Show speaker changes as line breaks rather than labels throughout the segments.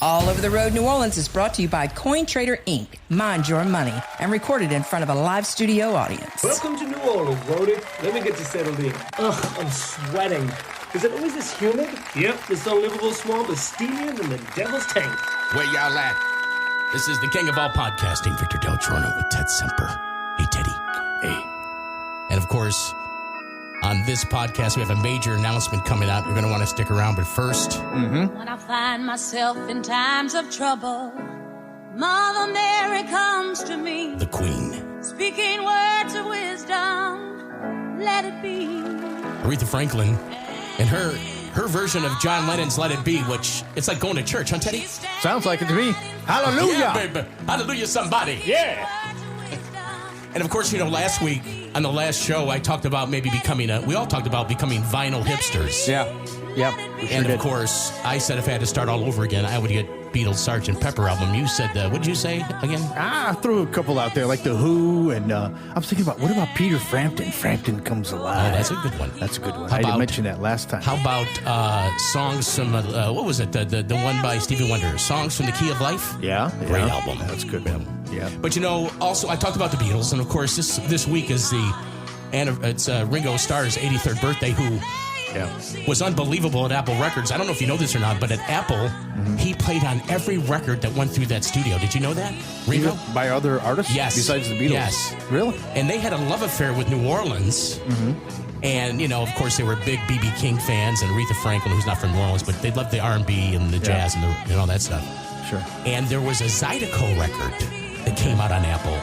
All Over the Road New Orleans is brought to you by CoinTrader Inc. Mind your money, and recorded in front of a live studio audience.
Welcome to New Orleans, Brody. Let me get you settled in. Ugh, I'm sweating. Is it always this humid? Yep, this unlivable swamp is steamier than the devil's tank.
Where y'all at? This is the king of all podcasting, Victor Del Giorno with Ted Semper. Hey, Teddy. Hey. And of course, on this podcast, we have a major announcement coming out. You're going to want to stick around, but first...
When I find myself in times of trouble, Mother Mary comes to me.
The Queen.
Speaking words of wisdom, let it be.
Aretha Franklin and her version of John Lennon's Let It Be, which it's like going to church, huh, Teddy?
Sounds like it to me. Hallelujah.
Yeah, baby. Hallelujah, somebody. Yeah. And of course, last week on the last show, I talked about maybe we all talked about becoming vinyl hipsters.
Yeah.
And of course, I said if I had to start all over again, I would get Beatles' Sgt. Pepper album. You said, what did you say again?
I threw a couple out there, like The Who, and I was thinking what about Peter Frampton? Frampton Comes Alive.
Oh, that's a good one.
That's a good one. I didn't mention that last time.
How about songs from, what was it, the one by Stevie Wonder, Songs from the Key of Life?
Yeah.
Great album.
That's a good one. Yeah.
But also I talked about the Beatles, and of course this week is it's Ringo Starr's 83rd birthday, who was unbelievable at Apple Records. I don't know if you know this or not, but at Apple, he played on every record that went through that studio. Did you know that, Ringo?
By other artists?
Yes.
Besides the Beatles?
Yes.
Really?
And they had a love affair with New Orleans. And, of course, they were big B.B. King fans, and Aretha Franklin, who's not from New Orleans, but they loved the R&B and the jazz and all that stuff.
Sure.
And there was a Zydeco record that came out on Apple.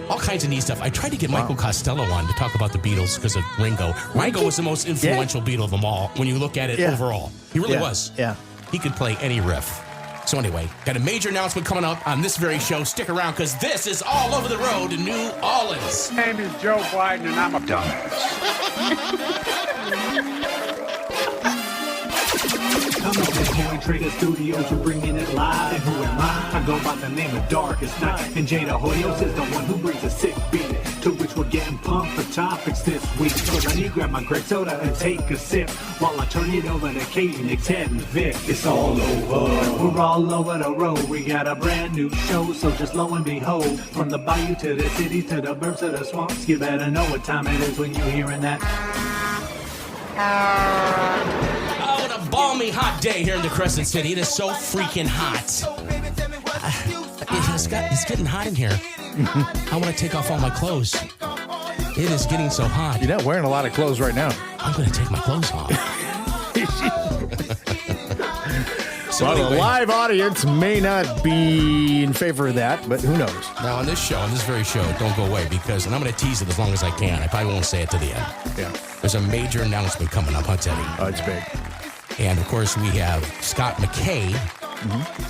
All kinds of neat stuff. I tried to get Michael Costello on to talk about the Beatles because of Ringo. Ringo was the most influential Beatle of them all when you look at it overall. He really was.
Yeah.
He could play any riff. So anyway, got a major announcement coming up on this very show. Stick around because this is All Over the Road in New Orleans.
My name is Joe Biden and I'm a dumbass.
Come on, CoinTrader Studios, we're bringing it live. And who am I? I go by the name of Darkest Night. And Jada Hoyos is the one who brings a sick beat, to which we're getting pumped for topics this week. So let me grab my grape soda and take a sip while I turn it over to Katie, Nick, Ted, and Vic. It's all over. We're all over the road. We got a brand new show, so just lo and behold, from the bayou to the city to the burbs to the swamps, you better know what time it is when you're hearing that.
Oh, what a balmy hot day here in the Crescent City. It is so freaking hot. It's getting hot in here. I want to take off all my clothes. It is getting so hot.
You're not wearing a lot of clothes right now.
I'm going to take my clothes off.
The live audience may not be in favor of that, but who knows?
Now, on this very show, don't go away because, and I'm going to tease it as long as I can. I probably won't say it to the end.
Yeah.
There's a major announcement coming up, huh, Teddy?
Oh, it's big.
And, of course, we have Scott Mckay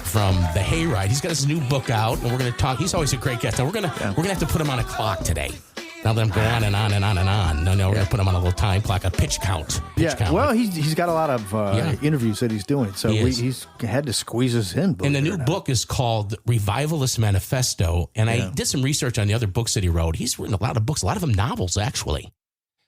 from The Hayride. He's got his new book out, and we're going to talk. He's always a great guest. Now, we're going to have to put him on a clock today. Now that I'm going on and on and on and on. No, we're going to put him on a little time clock, a pitch count.
Well, he's got a lot of interviews that he's doing, so he's had to squeeze us in.
And the new book is called Revivalist Manifesto, and I did some research on the other books that he wrote. He's written a lot of books, a lot of them novels, actually.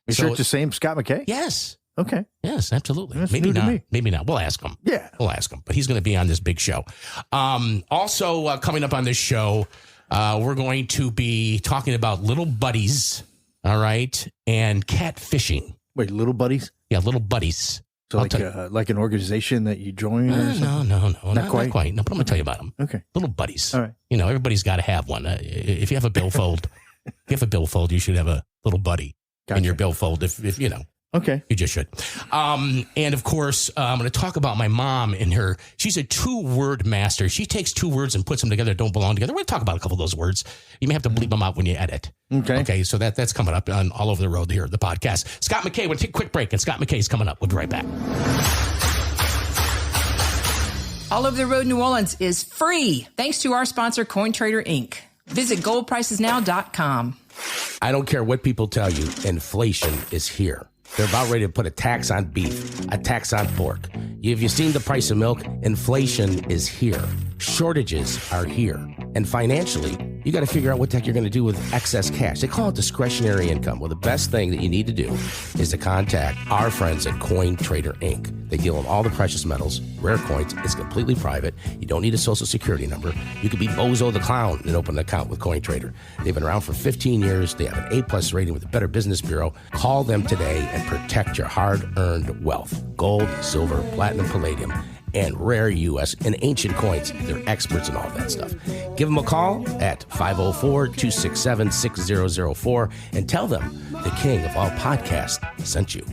You sure it's the same Scott Mckay?
Yes.
Okay.
Yes, absolutely.
That's
Maybe
new
not.
to me.
Maybe not. We'll ask him.
Yeah.
We'll ask him. But he's going to be on this big show. Also, coming up on this show, we're going to be talking about little buddies, all right, and catfishing.
Wait, little buddies?
Yeah, little buddies.
So like an organization that you join or something?
No. Not quite. No, but I'm going to tell you about them.
Okay.
Little buddies.
All right.
Everybody's got to have one. If you have a billfold, you should have a little buddy in your billfold. If you know.
Okay.
You just should. And of course, I'm going to talk about my mom and her. She's a 2-word master. She takes 2 words and puts them together, don't belong together. We're going to talk about a couple of those words. You may have to bleep them out when you edit. Okay. So that's coming up on All Over the Road here, the podcast. Scott Mckay, we'll take a quick break, and Scott McKay's coming up. We'll be right back.
All Over the Road New Orleans is free, thanks to our sponsor, CoinTrader Inc. Visit goldpricesnow.com.
I don't care what people tell you, inflation is here. They're about ready to put a tax on beef, a tax on pork. Have you seen the price of milk? Inflation is here. Shortages are here. And financially,
You got to figure out what the heck you're going to do with excess cash. They call it discretionary income. Well, the best thing that you need to do is to contact our friends at Coin Trader Inc. They deal in all the precious metals, rare coins. It's completely private. You don't need a social security number. You could be Bozo the Clown and open an account with Coin Trader. They've been around for 15 years. They have an A+ rating with the Better Business Bureau. Call them today and protect your hard-earned wealth. Gold, silver, platinum, palladium, and rare U.S. and ancient coins. They're experts in all that stuff. Give them a call at 504-267-6004 and tell them the king of all podcasts sent you.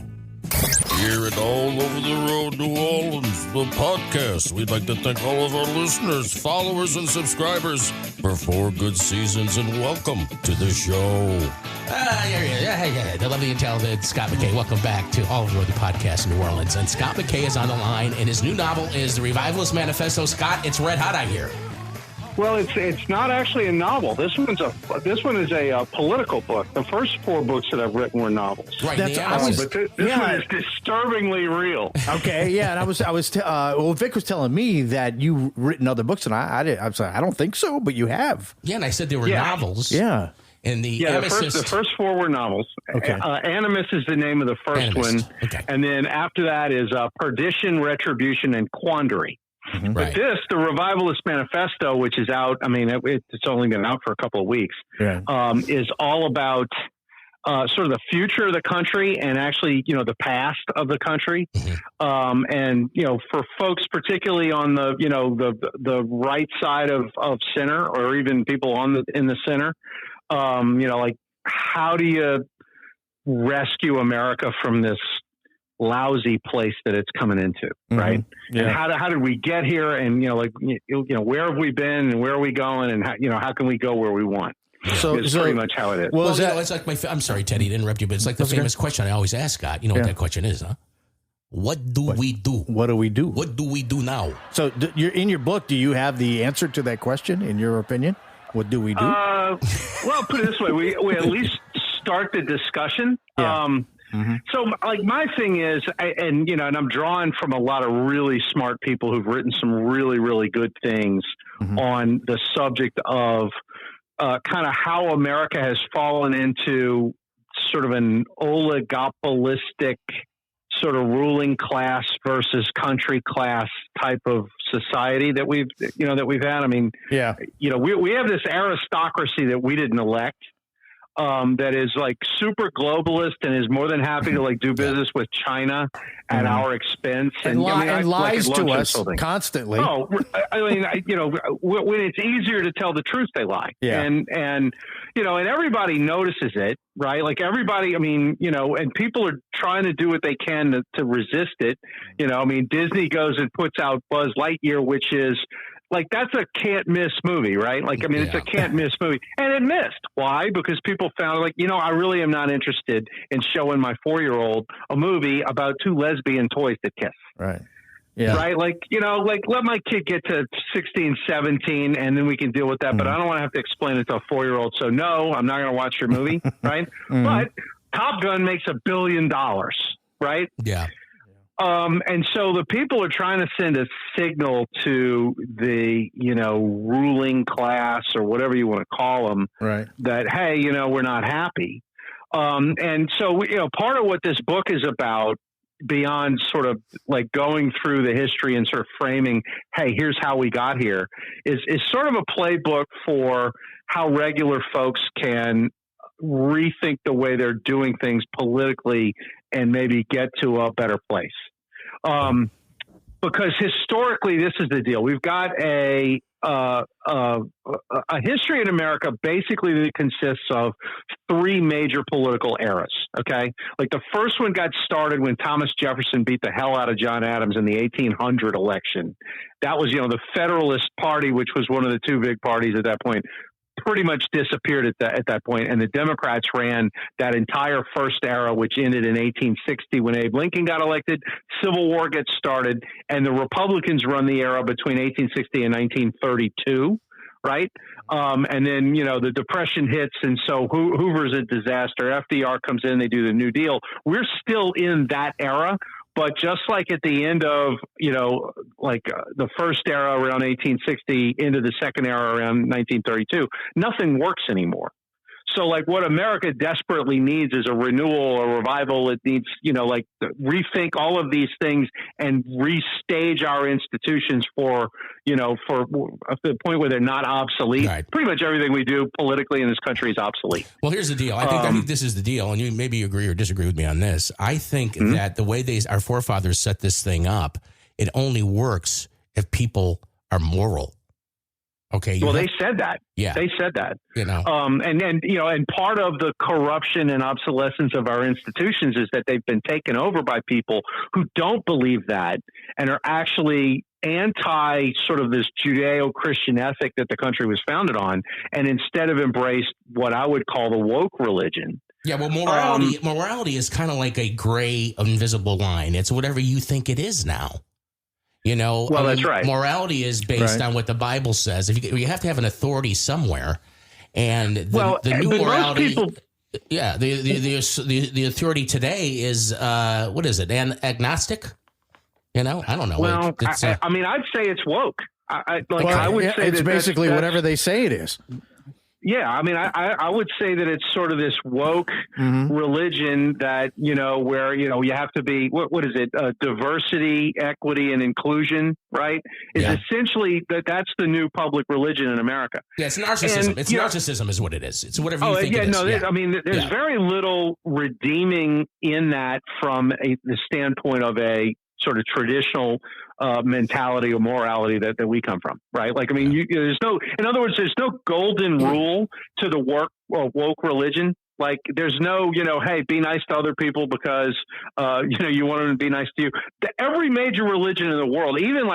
Here at All Over the Road, New Orleans, the podcast, we'd like to thank all of our listeners, followers, and subscribers for 4 good seasons, and welcome to the show.
The lovely and talented Scott Mckay. Welcome back to All Over the Road, the podcast in New Orleans. And Scott Mckay is on the line, and his new novel is The Revivalist Manifesto. Scott, it's red hot out here.
Well, it's not actually a novel. This one is a political book. The first 4 books that I've written were novels.
Right.
But this one is disturbingly real.
Okay, yeah, and Vic was telling me that you've written other books, and I was like, I don't think so, but you have.
Yeah, and I said they were novels.
Yeah.
And
the first 4 were novels.
Okay.
Animus is the name of the first one.
Okay.
And then after that is Perdition, Retribution, and Quandary.
Mm-hmm.
But the Revivalist Manifesto, which is out, I mean, it's only been out for a couple of weeks, is all about sort of the future of the country and actually, the past of the country. Mm-hmm. And, for folks particularly on the right side of center, or even people in the center, like, how do you rescue America from this lousy place that it's coming into, right? Yeah. And how did we get here? And where have we been and where are we going? And how can we go where we want? So it's pretty much how it is.
Well, it's like I'm sorry, Teddy, to interrupt you, but it's like the famous question I always ask Scott. You know what that question is, huh? What do we do?
What do we do?
What do we do now?
So you're in your book. Do you have the answer to that question? In your opinion, what do we do?
Well, put it this way: we at least start the discussion.
Yeah.
Mm-hmm. So, like, my thing is, and I'm drawing from a lot of really smart people who've written some really, really good things on the subject of kind of how America has fallen into sort of an oligopolistic sort of ruling class versus country class type of society that we've had. I mean, we have this aristocracy that we didn't elect. That is like super globalist and is more than happy to do business with China at our expense
and lies to us constantly.
Oh, I mean, when it's easier to tell the truth, they lie. Yeah. And everybody notices it, right? Like everybody, and people are trying to do what they can to resist it. Disney goes and puts out Buzz Lightyear, which is, like, that's a can't miss movie, right? Like, it's a can't miss movie. And it missed. Why? Because people found, I really am not interested in showing my 4-year-old a movie about 2 lesbian toys that kiss.
Right. Yeah.
Right. Let my kid get to 16, 17, and then we can deal with that. But I don't want to have to explain it to a 4-year-old. So no, I'm not going to watch your movie. Right. But Top Gun makes $1 billion. Right.
Yeah.
And so the people are trying to send a signal to the, ruling class or whatever you want to call them,
right,
that, hey, we're not happy. And so, part of what this book is about, beyond sort of like going through the history and sort of framing, hey, here's how we got here, is sort of a playbook for how regular folks can rethink the way they're doing things politically and maybe get to a better place. Because historically, this is the deal. We've got a history in America basically that consists of 3 major political eras. Okay. Like the first one got started when Thomas Jefferson beat the hell out of John Adams in the 1800 election. That was, the Federalist Party, which was one of the 2 big parties at that point, pretty much disappeared at that point, and the Democrats ran that entire first era, which ended in 1860 when Abe Lincoln got elected. Civil War gets started, and the Republicans run the era between 1860 and 1932, right? And then the Depression hits, and so Hoover's a disaster. FDR comes in, they do the New Deal. We're still in that era But just like at the end of, the first era around 1860 into the second era around 1932, nothing works anymore. So like what America desperately needs is a renewal, a revival. It needs, rethink all of these things and restage our institutions for the point where they're not obsolete.
Right.
Pretty much everything we do politically in this country is obsolete.
Well, here's the deal. I think this is the deal, and you maybe agree or disagree with me on this. I think that the way our forefathers set this thing up, it only works if people are moral. Okay.
They said that.
Yeah.
They said that.
And
part of the corruption and obsolescence of our institutions is that they've been taken over by people who don't believe that and are actually anti sort of this Judeo-Christian ethic that the country was founded on, and instead have embraced what I would call the woke religion.
Yeah, well, morality is kind of like a gray, invisible line. It's whatever you think it is now.
That's right.
Morality is based on what the Bible says. If you have to have an authority somewhere, and the new morality, the authority today is what is it? Agnostic? I don't know.
Well, I'd say it's woke. I would say
it's basically whatever they say it is.
Yeah, I would say that it's sort of this woke religion that, where, you have to be, what is it? Diversity, equity, and inclusion, right? It's essentially that's the new public religion in America.
Yeah, it's narcissism. Narcissism is what it is. It's whatever you think it is.
There's very little redeeming in that from the standpoint of a sort of traditional mentality or morality that we come from, right? There's no golden rule to the woke religion. Like there's no, hey, be nice to other people because, you want them to be nice to you. Every major religion in the world, even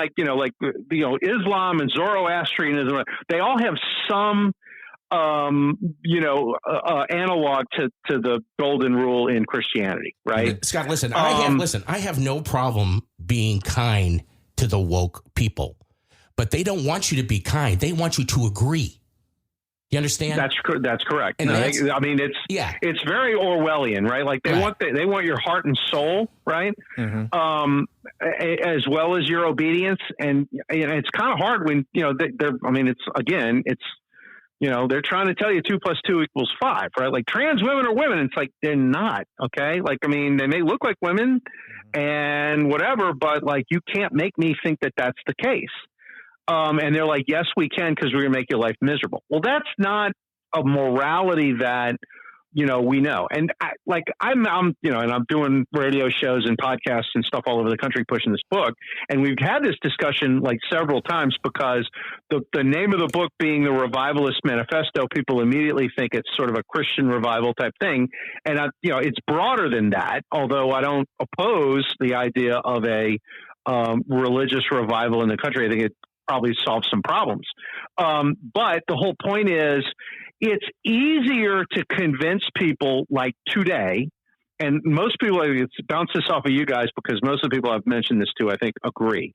Islam and Zoroastrianism, they all have some analog to the golden rule in Christianity, right?
Scott, listen, I have no problem being kind to the woke people, but they don't want you to be kind. They want you to agree. You understand?
That's correct.
And
it's very Orwellian, right? Like they want your heart and soul, right? Mm-hmm. As well as your obedience, and it's kind of hard when they're trying to tell you 2 + 2 = 5, right? Like trans women are women. It's like, they're not. Okay. They may look like women and whatever, but you can't make me think that that's the case. And they're like, yes, we can, because we're going to make your life miserable. Well, that's not a morality that, we know. And I'm doing radio shows and podcasts and stuff all over the country pushing this book. And we've had this discussion several times because the name of the book being the Revivalist Manifesto, people immediately think it's sort of a Christian revival type thing. And, it's broader than that, although I don't oppose the idea of a religious revival in the country. I think it probably solves some problems. But the whole point is, it's easier to convince people today, and most people, it's bounce this off of you guys because most of the people I've mentioned this to, I think, agree.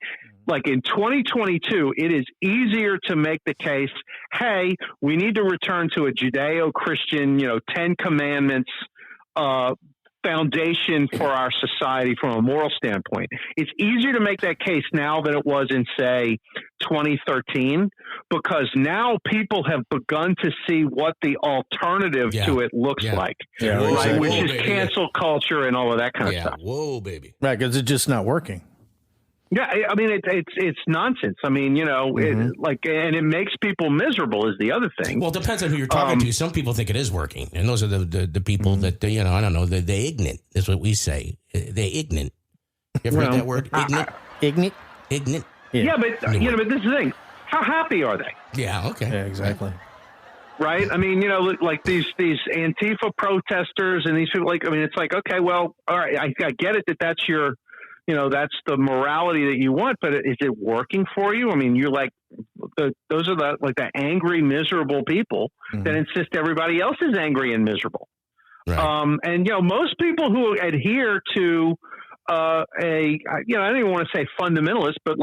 In 2022, it is easier to make the case, hey, we need to return to a Judeo-Christian, 10 Commandments foundation for our society from a moral standpoint. It's easier to make that case now than it was in, say, 2013, because now people have begun to see what the alternative to it looks like, which is cancel culture and all of that kind of stuff.
Whoa, baby.
Right, because it's just not working.
Yeah, it's nonsense. And it makes people miserable is the other thing.
Well, it depends on who you're talking to. Some people think it is working, and those are the people that I don't know. They're ignorant is what we say. They're ignorant. You ever heard that word? Ignorant. Ignorant.
Yeah, but but this is the thing. How happy are they?
Yeah. Okay.
Yeah. Exactly.
Right. These Antifa protesters and these people. It's like, okay, well, all right, I get it that that's your. That's the morality that you want, but is it working for you? You're those are the angry, miserable people that insist everybody else is angry and miserable. Right. And most people who adhere to I don't even want to say fundamentalist, but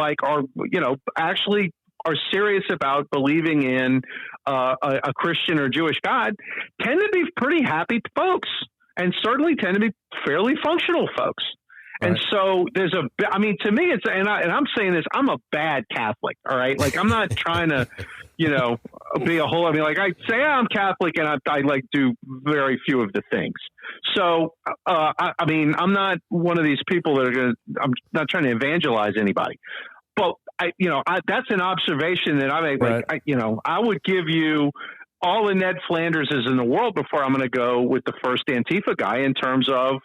actually are serious about believing in a Christian or Jewish God tend to be pretty happy folks, and certainly tend to be fairly functional folks. And so there's to me, it's, and I'm saying this, I'm a bad Catholic. All right. Like, I'm not trying to, be a whole, I say I'm Catholic and I like do very few of the things. So, I'm not one of these people that I'm not trying to evangelize anybody, but that's an observation that I make.
Right.
Like, I would give you all the Ned Flanderses in the world before I'm going to go with the first Antifa guy in terms of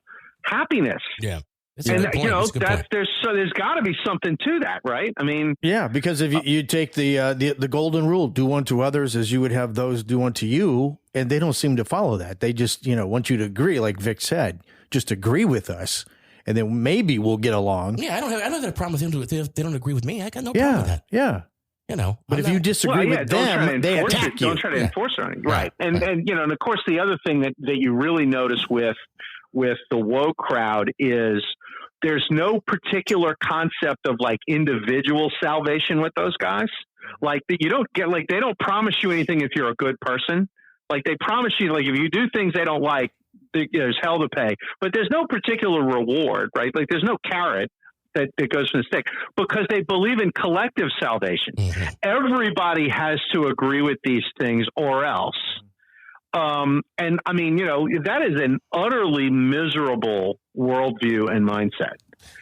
happiness.
Yeah.
And there's got to be something to that, right?
Yeah, because if you take the golden rule, do unto others as you would have those do unto you, and they don't seem to follow that. They just want you to agree, like Vic said, just agree with us, and then maybe we'll get along.
Yeah, I don't have a problem with them if they don't agree with me. I got no problem with that.
Yeah.
But
if you disagree with them, they attack you.
Don't try to enforce it on you. Right. And of course, the other thing that you really notice with the woke crowd is there's no particular concept of like individual salvation with those guys. Like, you don't get, like, they don't promise you anything if you're a good person. Like, they promise you, like, if you do things they don't like, there's hell to pay. But there's no particular reward, right? Like, there's no carrot that goes from the stick, because they believe in collective salvation. Mm-hmm. Everybody has to agree with these things or else. And that is an utterly miserable worldview and mindset.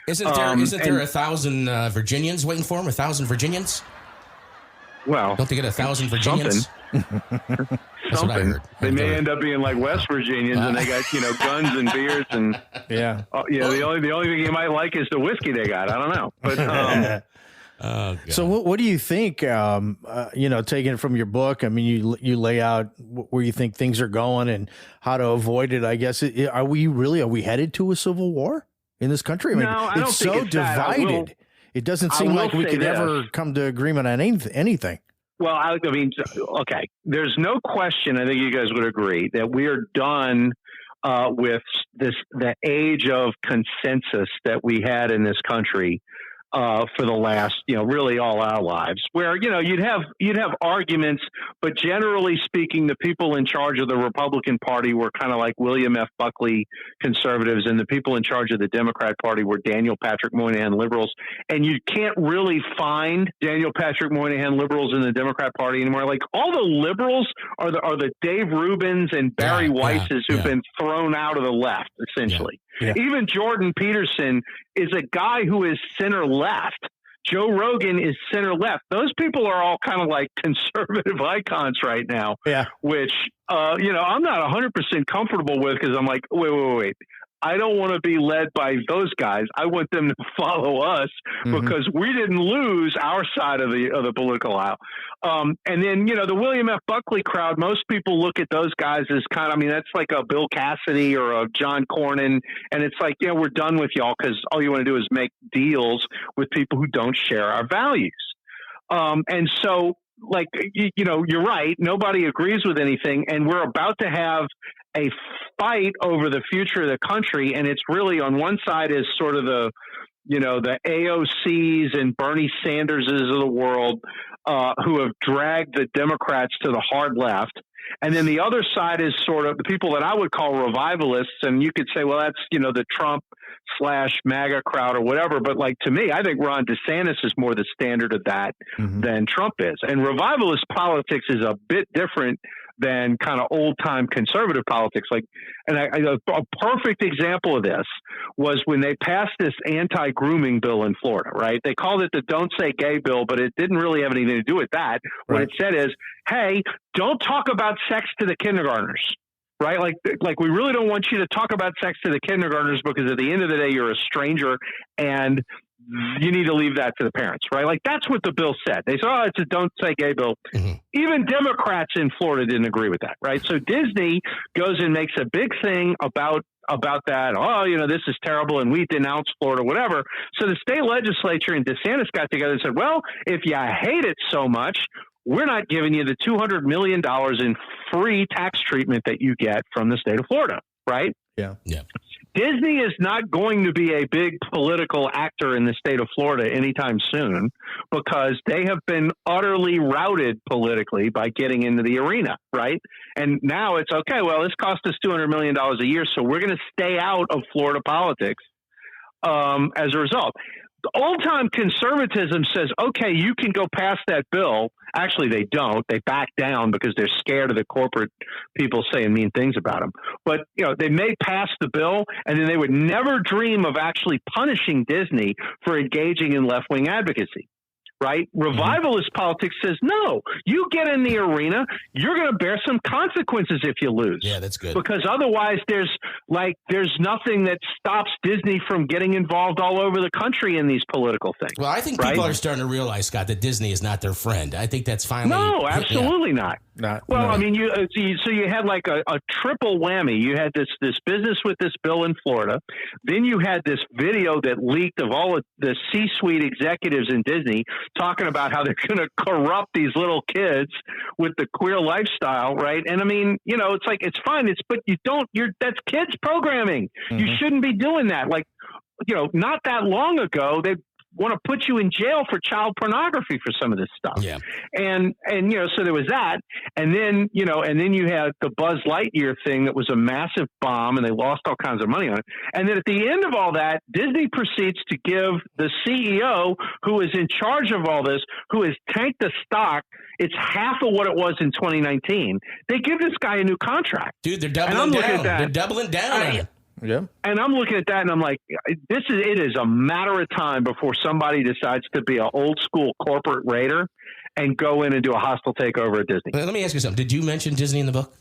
Isn't there 1,000 Virginians waiting for him? 1,000 Virginians?
Well,
don't they get 1,000 Virginians? That's what I heard.
They may end up being like West Virginians, and they got guns and beers and
yeah.
The only thing you might like is the whiskey they got. I don't know, but.
So what do you think, taking it from your book? I mean, you lay out where you think things are going and how to avoid it, I guess. Are we headed to a civil war in this country? I mean,
no, I don't
it's
think
so
it's
divided. It doesn't seem like we could ever come to agreement on anything.
Well, okay. There's no question, I think you guys would agree, that we are done with the age of consensus that we had in this country for the last, really all our lives, where, you'd have arguments, but generally speaking, the people in charge of the Republican Party were kind of like William F. Buckley conservatives, and the people in charge of the Democrat Party were Daniel Patrick Moynihan liberals. And you can't really find Daniel Patrick Moynihan liberals in the Democrat Party anymore. Like, all the liberals are the Dave Rubins and Barry Weisses who've been thrown out of the left, essentially. Yeah. Even Jordan Peterson is a guy who is center left. Joe Rogan is center left. Those people are all kind of like conservative icons right now, which, I'm not 100% comfortable with, because I'm like, wait. I don't want to be led by those guys. I want them to follow us, because we didn't lose our side of the political aisle. And then, the William F. Buckley crowd, most people look at those guys as kind of, that's like a Bill Cassidy or a John Cornyn. And it's like, we're done with y'all, because all you want to do is make deals with people who don't share our values. And so, like, you're right. Nobody agrees with anything. And we're about to have a fight over the future of the country. And it's really, on one side is sort of the AOCs and Bernie Sanderses of the world who have dragged the Democrats to the hard left. And then the other side is sort of the people that I would call revivalists. And you could say, well, that's, the Trump/MAGA crowd or whatever. But like, to me, I think Ron DeSantis is more the standard of that than Trump is. And revivalist politics is a bit different than kind of old time conservative politics. Like, and a perfect example of this was when they passed this anti-grooming bill in Florida, right? They called it the Don't Say Gay bill, but it didn't really have anything to do with that. What it said is, hey, don't talk about sex to the kindergartners. Right? Like we really don't want you to talk about sex to the kindergartners, because at the end of the day, you're a stranger and you need to leave that to the parents, right? Like, that's what the bill said. They said, oh, it's a Don't Say Gay bill. Even Democrats in Florida didn't agree with that, right? So Disney goes and makes a big thing about that. Oh, this is terrible, and we denounce Florida, whatever. So the state legislature and DeSantis got together and said, well, if you hate it so much, we're not giving you the $200 million in free tax treatment that you get from the state of Florida, right?
Yeah.
Disney is not going to be a big political actor in the state of Florida anytime soon, because they have been utterly routed politically by getting into the arena, right? And now it's okay, well, this cost us $200 million a year, so we're going to stay out of Florida politics. as a result. The old-time conservatism says, okay, you can go past that bill. Actually, they don't. They back down because they're scared of the corporate people saying mean things about them. But, they may pass the bill, and then they would never dream of actually punishing Disney for engaging in left-wing advocacy. Right? Revivalist politics says, no, you get in the arena, you're going to bear some consequences if you lose.
Yeah, that's good.
Because otherwise there's nothing that stops Disney from getting involved all over the country in these political things.
Well, I think people are starting to realize, Scott, that Disney is not their friend. I think that's finally.
No, absolutely not. I mean, you had like a triple whammy. You had this business with this bill in Florida. Then you had this video that leaked of all of the C-suite executives in Disney talking about how they're going to corrupt these little kids with the queer lifestyle, right? And I mean, it's like, it's fine. That's kids programming. You shouldn't be doing that. Like, not that long ago, they want to put you in jail for child pornography for some of this stuff.
Yeah.
And so there was that. And then you had the Buzz Lightyear thing that was a massive bomb and they lost all kinds of money on it. And then at the end of all that, Disney proceeds to give the CEO who is in charge of all this, who has tanked the stock, it's half of what it was in 2019. They give this guy a new contract.
Dude, they're doubling down. They're doubling down.
Yeah.
And I'm looking at that and I'm like, it is a matter of time before somebody decides to be an old school corporate raider and go in and do a hostile takeover at Disney.
Let me ask you something. Did you mention Disney in the book?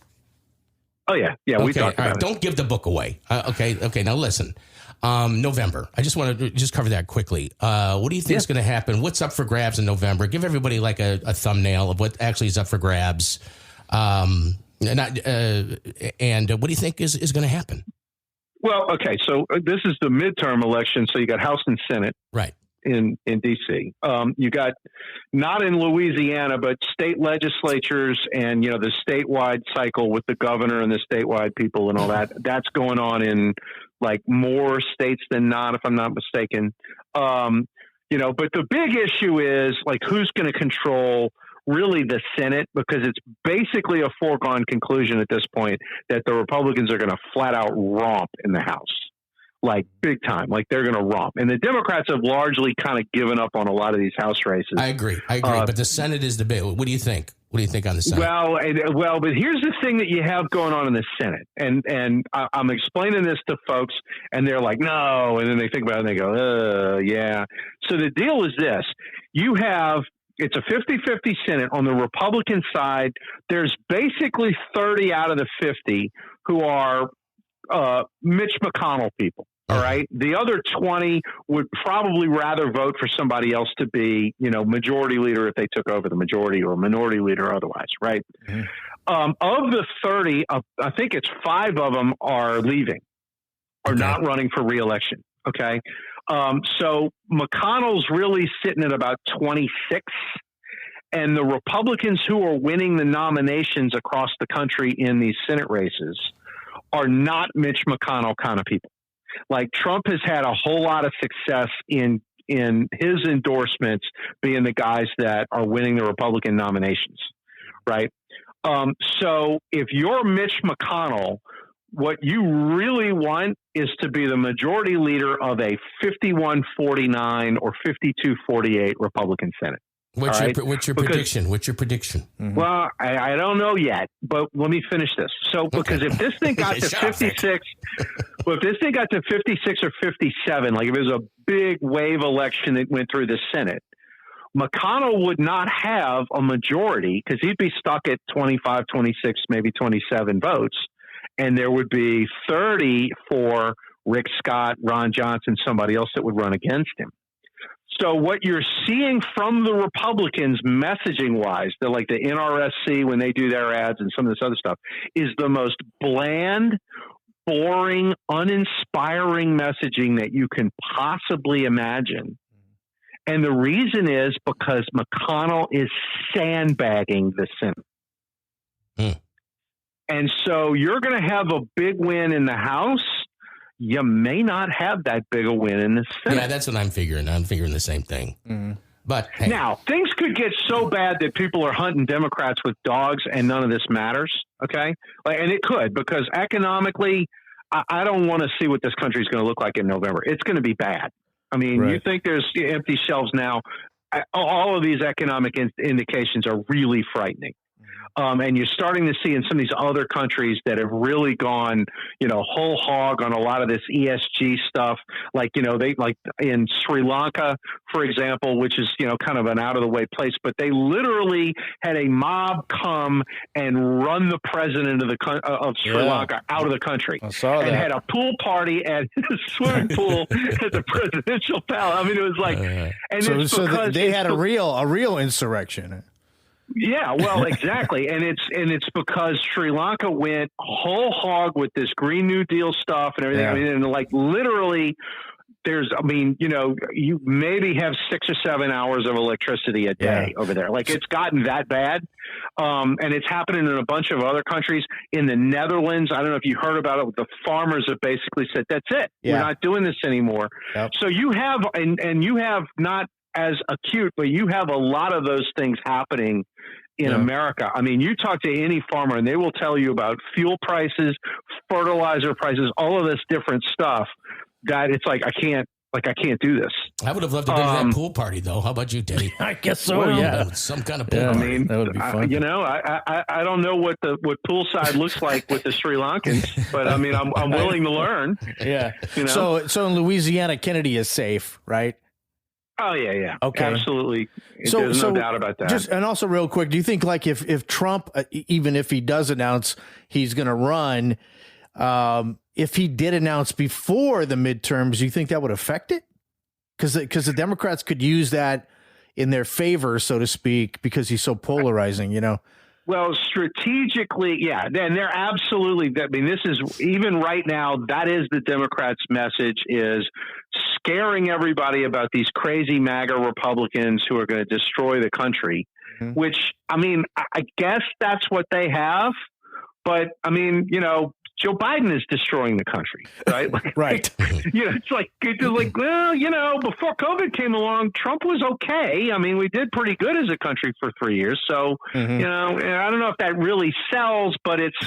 Oh, yeah. Yeah,
okay,
we talked about it.
Don't give the book away. Okay. Now listen, November. I just want to just cover that quickly. What do you think is going to happen? What's up for grabs in November? Give everybody like a thumbnail of what actually is up for grabs. And what do you think is going to happen?
Well, okay, so this is the midterm election, so you got House and Senate,
right,
in D.C. You got not in Louisiana, but state legislatures and the statewide cycle with the governor and the statewide people and all that. That's going on in like more states than not, if I'm not mistaken. But the big issue is like who's going to control really the Senate, because it's basically a foregone conclusion at this point that the Republicans are going to flat out romp in the House, like big time, like they're going to romp. And the Democrats have largely kind of given up on a lot of these House races.
I agree. But the Senate is the big. What do you think? What do you think on the Senate?
Well, but here's the thing that you have going on in the Senate. And I'm explaining this to folks and they're like, no. And then they think about it and they go, yeah. So the deal is this. It's a 50-50 Senate. On the Republican side, there's basically 30 out of the 50 who are Mitch McConnell people. All right. The other 20 would probably rather vote for somebody else to be, majority leader if they took over the majority, or minority leader otherwise. Right. Mm-hmm. Of the 30, I think it's 5 of them are leaving or not running for reelection. Okay. So McConnell's really sitting at about 26, and the Republicans who are winning the nominations across the country in these Senate races are not Mitch McConnell kind of people. Like Trump has had a whole lot of success in his endorsements being the guys that are winning the Republican nominations, right? So if you're Mitch McConnell, what you really want is to be the majority leader of a 51-49 or 52-48 Republican Senate.
What's your prediction? Mm-hmm.
Well, I don't know yet, but let me finish this. So, because if this thing got to 56, well, if this thing got to 56 or 57, like if it was a big wave election that went through the Senate, McConnell would not have a majority because he'd be stuck at 25, 26, maybe 27 votes. And there would be 30 for Rick Scott, Ron Johnson, somebody else that would run against him. So what you're seeing from the Republicans messaging-wise, they're like the NRSC when they do their ads and some of this other stuff, is the most bland, boring, uninspiring messaging that you can possibly imagine. And the reason is because McConnell is sandbagging the Senate. And so you're going to have a big win in the House. You may not have that big a win in the Senate.
Yeah, that's what I'm figuring. I'm figuring the same thing. Mm-hmm. But hey.
Now, things could get so bad that people are hunting Democrats with dogs and none of this matters, okay? And it could, because economically, I don't want to see what this country is going to look like in November. It's going to be bad. I mean, you think there's empty shelves now. All of these economic indications are really frightening. And you're starting to see in some of these other countries that have really gone, whole hog on a lot of this ESG stuff. Like, they like in Sri Lanka, for example, which is, kind of an out of the way place, but they literally had a mob come and run the president of Sri Lanka out of the country.
I saw that.
And had a pool party at the swimming pool at the presidential palace. I mean, it was like, and
so they had a real insurrection.
Yeah, well, exactly. And it's because Sri Lanka went whole hog with this Green New Deal stuff and everything.
Yeah.
I mean, and like literally you maybe have 6 or 7 hours of electricity a day over there. Like it's gotten that bad. And it's happening in a bunch of other countries. In the Netherlands, I don't know if you heard about it. The farmers have basically said, that's it. Yeah. We're not doing this anymore. Yep. So you have, and you have not as acute, but you have a lot of those things happening in America. I mean, you talk to any farmer and they will tell you about fuel prices, fertilizer prices, all of this different stuff that it's like, I can't do this.
I would have loved to go to that pool party though. How about you, Dave?
I guess so. Well,
some kind of pool party.
I mean,
that would be fun.
I don't know what poolside looks like with the Sri Lankans, but I mean, I'm willing to learn.
Yeah. So in Louisiana, Kennedy is safe, right?
Oh yeah.
Okay.
Absolutely. There's no doubt about that.
And also real quick, do you think like if Trump, even if he does announce he's going to run, if he did announce before the midterms, do you think that would affect it? Because the Democrats could use that in their favor, so to speak, because he's so polarizing,
Well, strategically, yeah, and they're absolutely. I mean, this is even right now. That is the Democrats' message: is scaring everybody about these crazy MAGA Republicans who are going to destroy the country. Mm-hmm. Which, I mean, I guess that's what they have. But I mean, Joe Biden is destroying the country, right?
Right.
It's like, well, before COVID came along, Trump was okay. I mean, we did pretty good as a country for 3 years. So, and I don't know if that really sells, but it's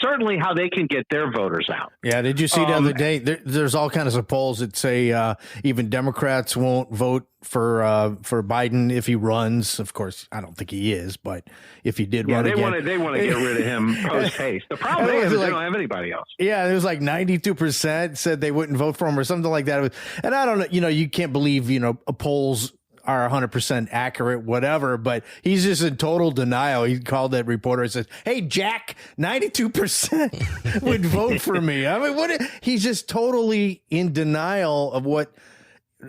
certainly how they can get their voters out.
Yeah. Did you see the other day? There's all kinds of polls that say even Democrats won't vote for Biden if he runs. Of course, I don't think he is, but if he did run again,
they want to get rid of him post haste. The problem is they don't have anybody else.
Yeah, it was like 92% said they wouldn't vote for him or something like that. And I don't know, you can't believe polls are 100% accurate, whatever, but he's just in total denial. He called that reporter and said, "Hey, Jack, 92% would vote for me." I mean, he's just totally in denial of what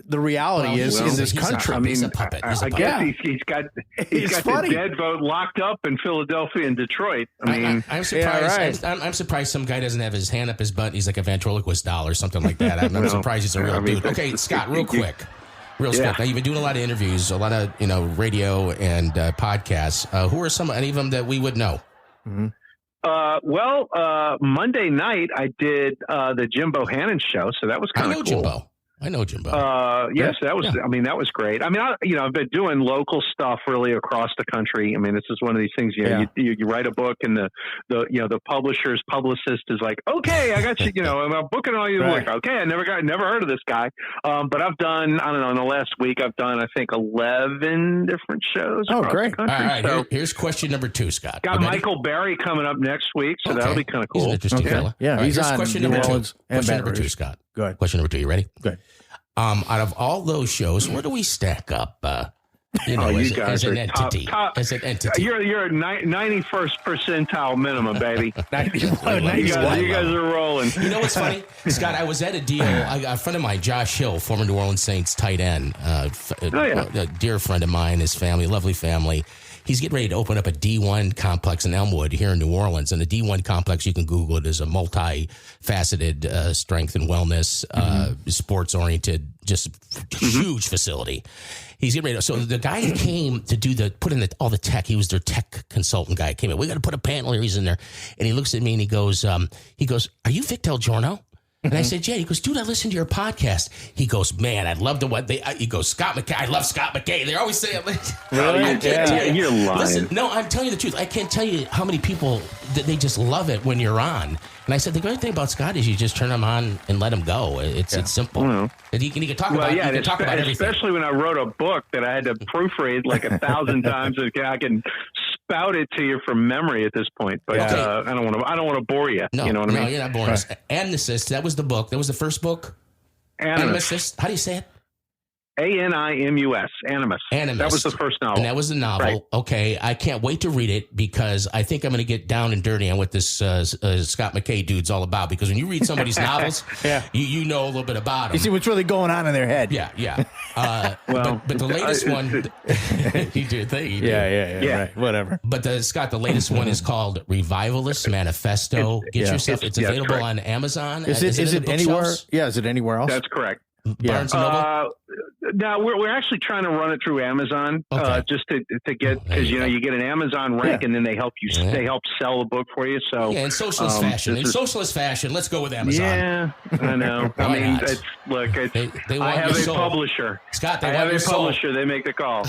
the reality is in this country.
He's a puppet.
I guess he's got the dead vote locked up in Philadelphia and Detroit. I mean,
I'm surprised.
Yeah, right.
I'm surprised some guy doesn't have his hand up his butt. He's like a ventriloquist doll or something like that. I'm surprised he's a real dude. Okay, Scott, real quick. Quick. Now, you've been doing a lot of interviews, a lot of radio and podcasts. Who are any of them that we would know?
Mm-hmm.
Monday night I did the Jim Bohannon show, so that was kind of cool.
I know Jimbo.
Yes, that was. Yeah. I mean, that was great. I mean, I've been doing local stuff really across the country. I mean, this is one of these things. You write a book, and the publicist is like, "Okay, I got you. I'm booking all your work. Okay, I never heard of this guy, but I've done. I don't know. In the last week, I've done I think 11 different shows.
Oh,
across
great!
The country.
All right.
So,
here's question number 2, Scott.
Got Michael Berry coming up next week, so that'll be kind of cool.
He's an interesting fella.
Yeah,
right,
he's on
question
New
number
Orleans
2. Question number 2,
Rouge.
Scott.
Go ahead.
Question number 2. You ready?
Good.
Out of all those shows, where do we stack up?
You guys
as an
are
entity. As an entity.
You're 91st percentile minimum, baby.
91.
You guys are rolling.
You know what's funny, Scott? I was at a deal. A friend of mine, Josh Hill, former New Orleans Saints tight end, a dear friend of mine, his family, lovely family. He's getting ready to open up a D1 complex in Elmwood here in New Orleans. And the D1 complex, you can Google it, is a multi-faceted strength and wellness, sports-oriented, just huge facility. He's getting ready to, so the guy who came to put in all the tech, he was their tech consultant guy, came in. We got to put a panel here, he's in there. And he looks at me and he goes, "Are you Vic Del Giorno?" And I said, Jay, he goes, dude, I listened to your podcast. He goes, man, I'd love to he goes, Scott Mckay, I love Scott Mckay. They always say it.
Really? You're lying.
Listen, no, I'm telling you the truth. I can't tell you how many people that they just love it when you're on. And I said, the great thing about Scott is you just turn him on and let him go. It's simple. And he can talk about everything.
Especially when I wrote a book that I had to proofread like 1,000 times. I can spout it to you from memory at this point, but I don't want to bore you.
No,
you know what I mean?
No, you're not boring us. Animist, that was the book. That was the first book. Animist. How do you say it?
Animus. Animus. That was the first novel.
And that was the novel. Right. Okay, I can't wait to read it because I think I'm going to get down and dirty on what this Scott Mckay dude's all about. Because when you read somebody's novels, you know a little bit about them.
You see what's really going on in their head.
Yeah. But the latest one, he did.
Yeah. Right. Whatever.
But Scott, the latest one is called Revivalist Manifesto. Get yourself. It's available on Amazon.
Is it anywhere? Yeah. Is it anywhere else?
That's correct.
Barnes and Noble?
No, we're actually trying to run it through Amazon, just to get, because you get an Amazon rank, and then they help you. They help sell the book for you. So
in socialist fashion. In socialist fashion, let's go with Amazon.
Yeah, I know. I mean, they I have a publisher.
Scott,
I have a publisher. They make the call.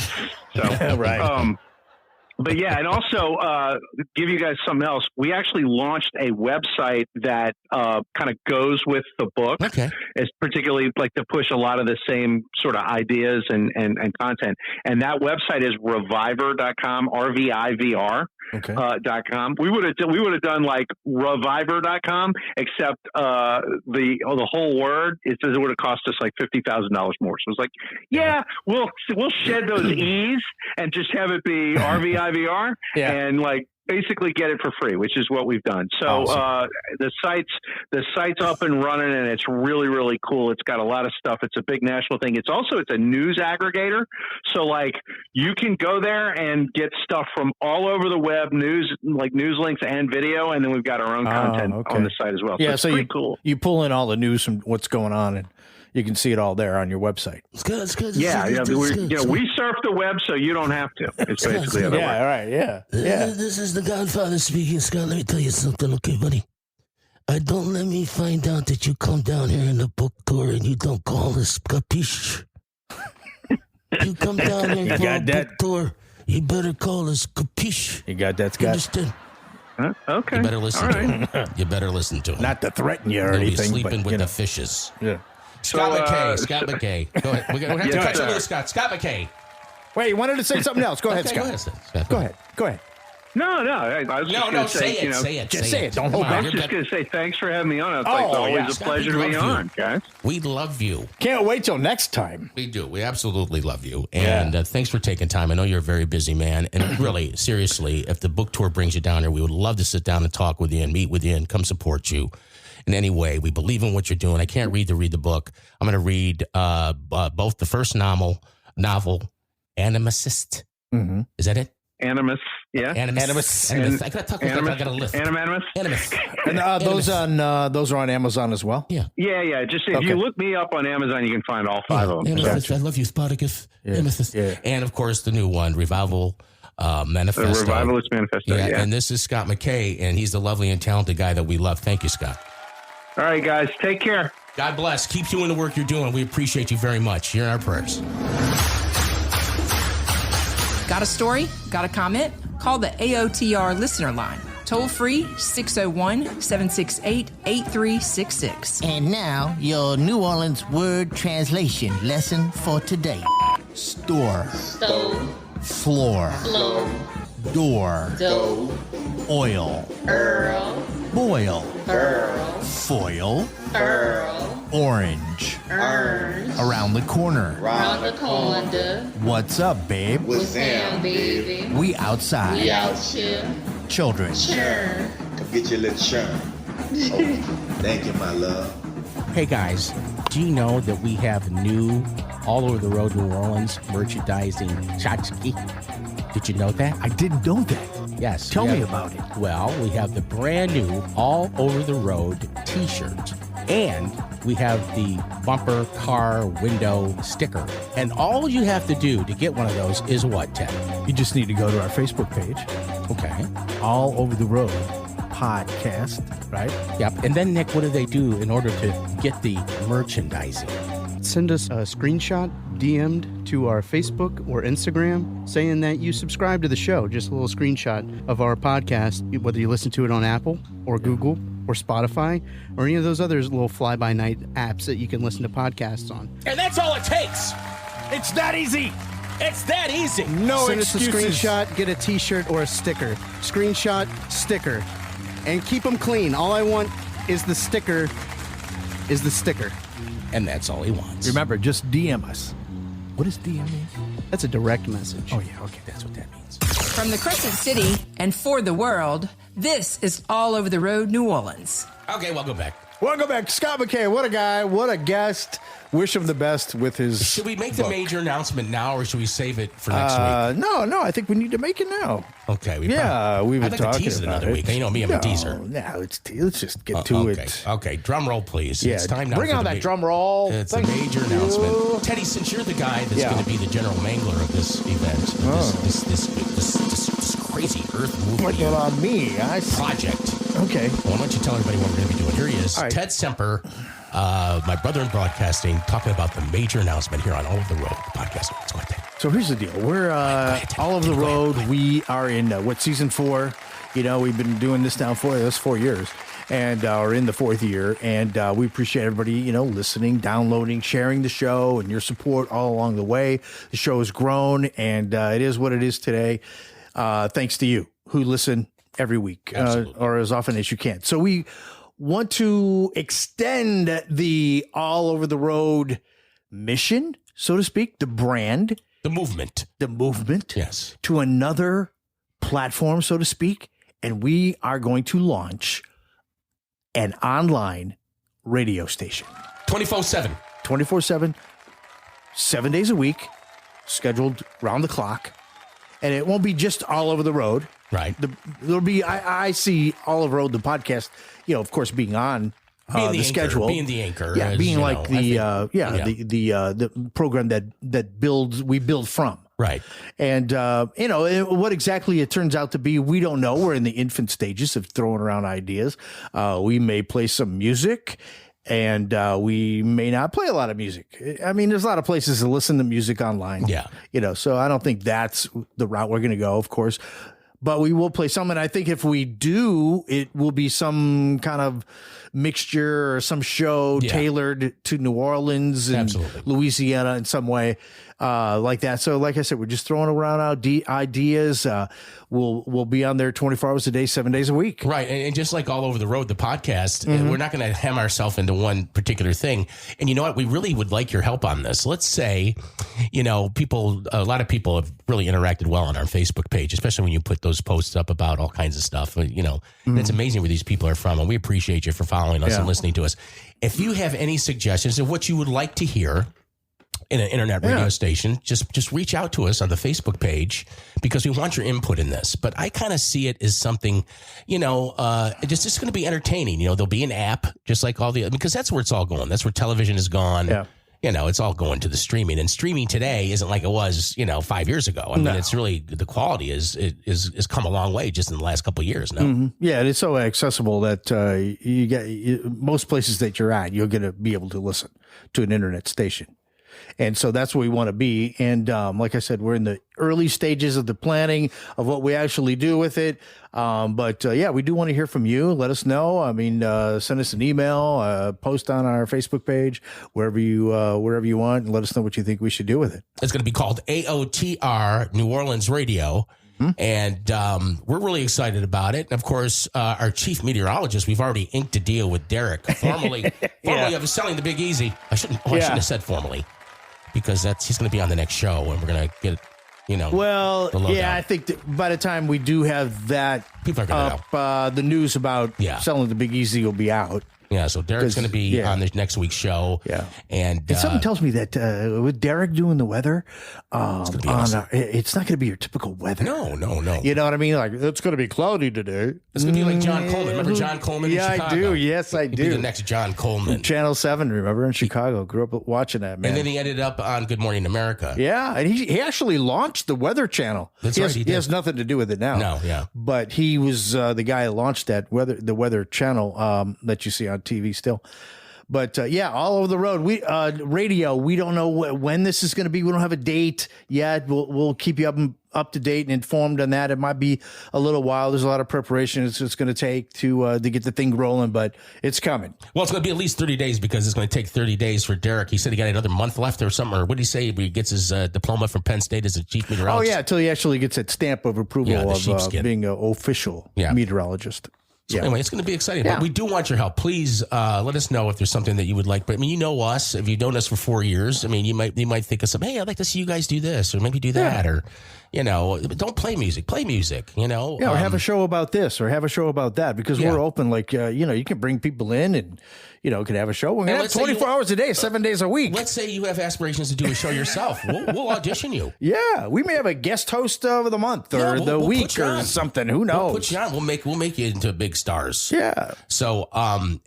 So
right.
But yeah, and also give you guys something else. We actually launched a website that kind of goes with the book.
Okay.
It's particularly like to push a lot of the same sort of ideas and content. And that website is reviver.com, RVIVR.
Okay.
.com. We would have done like reviver.com, except the whole word, it says it would have cost us like $50,000 more. So it's like, we'll shed those E's and just have it be RVIVR and like basically get it for free, which is what we've done. So awesome. The site's up and running, and it's really, really cool. It's got a lot of stuff. It's a big national thing. It's a news aggregator. So like you can go there and get stuff from all over the web, news links and video, and then we've got our own content on the site as well.
Yeah,
so it's pretty cool.
You pull in all the news from what's going on, and you can see it all there on your website.
It's good.
Yeah. We surf the web, so you don't have to. It's basically how that works.
Right. Yeah.
This is the Godfather speaking, Scott. Let me tell you something, okay, buddy? Don't let me find out that you come down here in the book tour and you don't call us capiche. You come down here for a book tour, you better call us capiche.
You got that, Scott?
Understand?
Okay.
You better listen to him. You better listen to him.
Not to threaten you or
You'll
anything.
Be sleeping
but,
with the fishes.
Yeah.
Scott Mckay. Go ahead. We're going to have to cut you loose, Scott. Scott Mckay.
Wait, you wanted to say something else. Go ahead, Scott. Go ahead.
No. I was just going to say,
say it.
Just say it. Don't hold
I
back.
was just going to say thanks for having me on. It's always a pleasure to be on, guys.
We love you.
Can't wait till next time.
We do. We absolutely love you. And thanks for taking time. I know you're a very busy man. And really, seriously, if the book tour brings you down here, we would love to sit down and talk with you and meet with you and come support you. In any way, we believe in what you're doing. I can't read the book. I'm going to read both the first novel, Animist.
Mm-hmm.
Is that it?
Animus, yeah.
Animus. I got to talk about that. I got a list.
Animus.
And those are on Amazon as well.
Yeah.
Just if you look me up on Amazon, you can find all 5 of them.
Amethyst, I love you, Spartacus. Amethyst. Yeah. And of course, the new one, Manifesto.
The Revivalist Manifesto. Yeah.
And this is Scott Mckay, and he's the lovely and talented guy that we love. Thank you, Scott.
All right, guys. Take care.
God bless. Keep doing the work you're doing. We appreciate you very much. You're in our prayers.
Got a story? Got a comment? Call the AOTR listener line. Toll free 601-768-8366.
And now, your New Orleans word translation lesson for today. Store.
Stove.
Floor.
Flow.
Door.
Dough.
Oil.
Earl.
Boil.
Burl.
Foil.
Earl.
Orange.
Orange.
Around the corner.
Round the corner.
What's up, babe?
What's down, baby?
We outside.
We out here.
Children.
Churn.
Come get your little churn. Oh, thank you, my love.
Hey guys, do you know that we have new all over the road New Orleans merchandising tchotchke? Did you know that?
I didn't know that.
Yes.
Tell me about it.
Well, we have the brand new all over the road t-shirt. And we have the bumper car window sticker. And all you have to do to get one of those is what, Ted?
You just need to go to our Facebook page.
Okay.
All over the road podcast, right?
Yep. And then, Nick, what do they do in order to get the merchandising?
Send us a screenshot DM'd to our Facebook or Instagram saying that you subscribe to the show. Just a little screenshot of our podcast, whether you listen to it on Apple or Google or Spotify or any of those other little fly-by-night apps that you can listen to podcasts on.
And that's all it takes. It's that easy. It's that easy.
No
Send
excuses.
us a screenshot, get a t-shirt or a sticker. Screenshot, sticker. And keep them clean. All I want is the sticker.
And that's all he wants.
Remember, just DM us. What does DM mean?
That's a direct message.
Oh, yeah. Okay. That's what that means.
From the Crescent City and for the world, this is All Over the Road, New Orleans.
Okay, welcome back.
Welcome back. Scott Mckay. What a guy. What a guest. Wish him the best with his
Should we make
book.
the major announcement now, or should we save it for next week?
No. I think we need to make it now.
Okay.
We've been
I'd like to
talking
tease it
about
another
it.
week. You know me, I'm a teaser.
No, let's just get to
okay.
it.
Okay, drum roll, please.
Yeah,
It's time now.
bring
for
on
the
that drum roll.
It's
Thank
a major
you.
announcement. Teddy, since you're the guy that's going to be the general mangler of this event, this crazy Earth movie
Put it on me.
project.
Okay.
Well, why don't you tell everybody what we're going to be doing? Here he is,
right.
Ted Semper, my brother in broadcasting, talking about the major announcement here on All Over the Road, the podcast. Let's go ahead, Ted.
So here's the deal. We're all over the road. We are in season 4. You know, we've been doing this now for 4 years, and are in the 4th year. And we appreciate everybody, listening, downloading, sharing the show, and your support all along the way. The show has grown, and it is what it is today, thanks to you who listen every week, or as often as you can. So we want to extend the All Over the Road mission, so to speak, the brand,
the movement,
yes, to another platform, so to speak. And we are going to launch an online radio station.
24/7,
7 days a week, scheduled round the clock. And it won't be just All Over the Road.
Right.
There'll be, I see All Over the Road, the podcast, of course, being on the schedule.
Being the anchor.
Yeah, being like the program that we build from.
Right.
And, what exactly it turns out to be, we don't know. We're in the infant stages of throwing around ideas. We may play some music, and we may not play a lot of music. I mean, there's a lot of places to listen to music online.
Yeah.
So I don't think that's the route we're going to go, of course. But we will play some, and I think if we do, it will be some kind of mixture or some show tailored to New Orleans and Louisiana in some way like that. So like I said, we're just throwing around ideas. We'll be on there 24 hours a day, 7 days a week.
Right. And just like All Over the Road, the podcast, we're not going to hem ourselves into one particular thing. And you know what? We really would like your help on this. Let's say, a lot of people have really interacted well on our Facebook page, especially when you put those posts up about all kinds of stuff. It's amazing where these people are from, and we appreciate you for following us and listening to us. If you have any suggestions of what you would like to hear in an internet radio station, just reach out to us on the Facebook page, because we want your input in this. But I kind of see it as something, just going to be entertaining. There'll be an app, just like because that's where it's all going. That's where television is gone. Yeah. It's all going to the streaming, and streaming today isn't like it was, 5 years ago. I mean, it's really, the quality is come a long way just in the last couple of years now.
Mm-hmm. Yeah, and it's so accessible that you get most places that you're at, you're going to be able to listen to an internet station. And so that's where we want to be. And like I said, we're in the early stages of the planning of what we actually do with it. But we do want to hear from you. Let us know. I mean, send us an email, post on our Facebook page, wherever you want, and let us know what you think we should do with it.
It's going to be called Aotr New Orleans Radio. And we're really excited about it. And of course, our chief meteorologist, we've already inked a deal with Derek, formerly of Selling the Big Easy. I shouldn't have said formerly, because he's going to be on the next show, and we're going to get,
I think that by the time we do have that
people are going to
know. The news about Selling the Big Easy will be out.
Yeah, so Derek's going to be on this next week's show.
Yeah.
And
something tells me that with Derek doing the weather,
it's going to be awesome.
It's not going to be your typical weather.
No.
You know what I mean? Like, it's going to be cloudy today.
It's going to be like John Coleman. Remember John Coleman in Chicago?
I do. Yes, I do.
He'll be the next John Coleman.
Channel 7, remember, in Chicago. Grew up watching that, man.
And then he ended up on Good Morning America.
Yeah, and he actually launched the Weather Channel.
That's
right. He has nothing to do with it now.
No, yeah.
But he was the guy who launched the Weather Channel that you see on TV still. But all over the road. We radio. We don't know when this is going to be. We don't have a date yet. We'll keep you up to date and informed on that. It might be a little while. There's a lot of preparation it's going to take to get the thing rolling, but it's coming.
Well, it's going to be at least 30 days because it's going to take 30 days for Derek. He said he got another month left or something. Or what did he say? He gets his diploma from Penn State as a chief meteorologist.
Oh yeah, until he actually gets that stamp of approval of being an official meteorologist.
So anyway, it's going to be exciting. But we do want your help. Please let us know if there's something that you would like. But I mean, you know us. If you've known us for 4 years, I mean, you might think of something. Hey, I'd like to see you guys do this, or maybe do that, or don't play music. Play music.
Or have a show about this, or have a show about that, because we're open. Like you can bring people in and can have a show. We're gonna have 24 hours a day, 7 days a week.
Let's say you have aspirations to do a show yourself. We'll audition you.
Yeah, we may have a guest host of the month or the week or something. Who knows?
We'll put you on. We'll make you into big stars.
Yeah.
So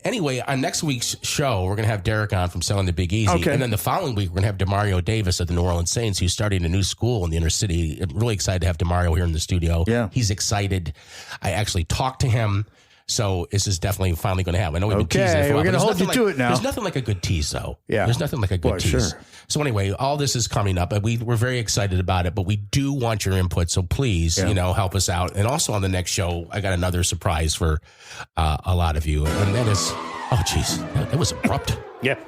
anyway, on next week's show, we're gonna have Derek on from Selling the Big Easy, and then the following week we're gonna have Demario Davis of the New Orleans Saints, who's starting a new school in the inner city. I'm really excited to have Demario here in the studio.
Yeah,
he's excited. I actually talked to him. So this is definitely finally going to happen. I know we've been teasing it for a while.
We're going to hold you to it now.
There's nothing like a good tease, though.
Yeah.
There's nothing like a good tease.
Sure.
So anyway, all this is coming up, and we're very excited about it, but we do want your input. So please, help us out. And also on the next show, I got another surprise for a lot of you. And that is, that was abrupt.
Yeah.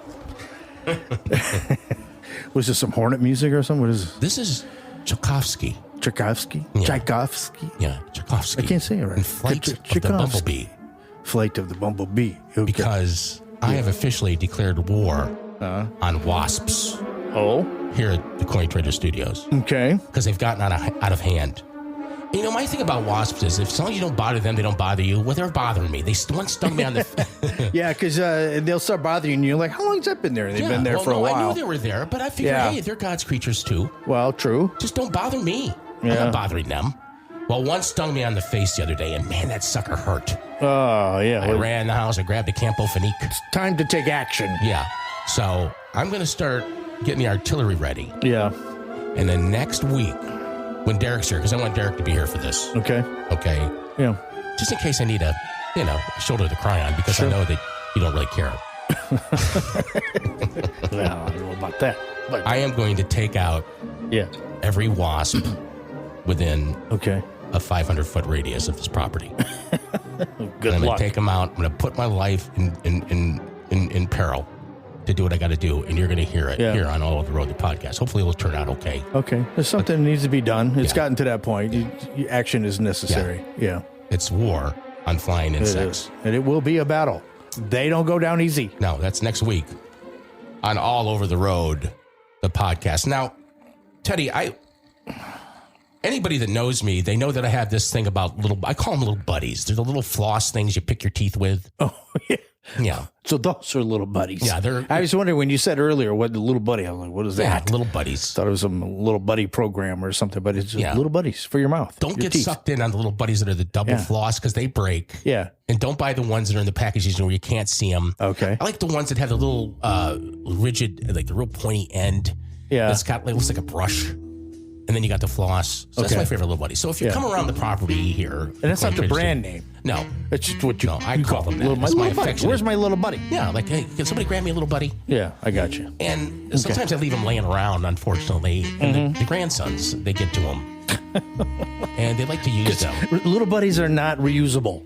Was this some Hornet music or something? What is this?
This is Tchaikovsky.
Tchaikovsky?
Yeah.
Tchaikovsky?
Yeah, Tchaikovsky.
I can't say it right.
And Flight of the Bumblebee.
Flight of the Bumblebee. Okay.
Because I have officially declared war on wasps.
Oh?
Here at the Coin Trader Studios.
Okay.
Because they've gotten out of hand. And, my thing about wasps is as long as you don't bother them, they don't bother you. Well, they're bothering me. They once stung me on the...
Yeah, because they'll start bothering you. You're like, how long has that been there? And they've been there for a while.
I knew they were there, but I figured, hey, they're God's creatures too.
Well, true.
Just don't bother me. I'm not bothering them. Well, one stung me on the face the other day, and man, that sucker hurt.
Oh, yeah.
I ran in the house, I grabbed a Campo Finique.
It's time to take action.
Yeah. So I'm going to start getting the artillery ready.
Yeah.
And then next week, when Derek's here, because I want Derek to be here for this.
Okay. Yeah.
Just in case I need a shoulder to cry on, because I know that you don't really care.
Well, I don't know about that. But
I am going to take out every wasp within a 500-foot radius of this property.
Good
I'm
luck.
going to take them out. I'm going to put my life in peril to do what I got to do, and you're going to hear it here on All Over the Road, the podcast. Hopefully, it'll turn out okay.
Okay, there's something that needs to be done. It's gotten to that point. Action is necessary. Yeah.
It's war on flying insects,
and it will be a battle. They don't go down easy.
No, that's next week on All Over the Road, the podcast. Now, Teddy, anybody that knows me, they know that I have this thing about I call them little buddies. They're the little floss things you pick your teeth with.
Oh, yeah.
Yeah.
So those are little buddies.
Yeah,
I was wondering when you said earlier, what the little buddy, I was like, what is that?
Little buddies.
Thought it was some little buddy program or something, but it's just little buddies for your mouth.
Don't get sucked in on the little buddies that are the double floss because they break.
Yeah.
And don't buy the ones that are in the packages where you can't see them.
Okay.
I like the ones that have the little rigid, like the real pointy end.
Yeah.
It's got, looks like a brush. And then you got the floss. So that's my favorite little buddy. So if you come around the property here.
And that's not the brand name.
No.
It's just what you
I call them that.
My little buddy. Where's my little buddy?
Yeah, like, hey, can somebody grab me a little buddy?
Yeah, I got you.
And sometimes I leave them laying around, unfortunately. And the grandsons, they get to them. And they like to use them.
Little buddies are not reusable.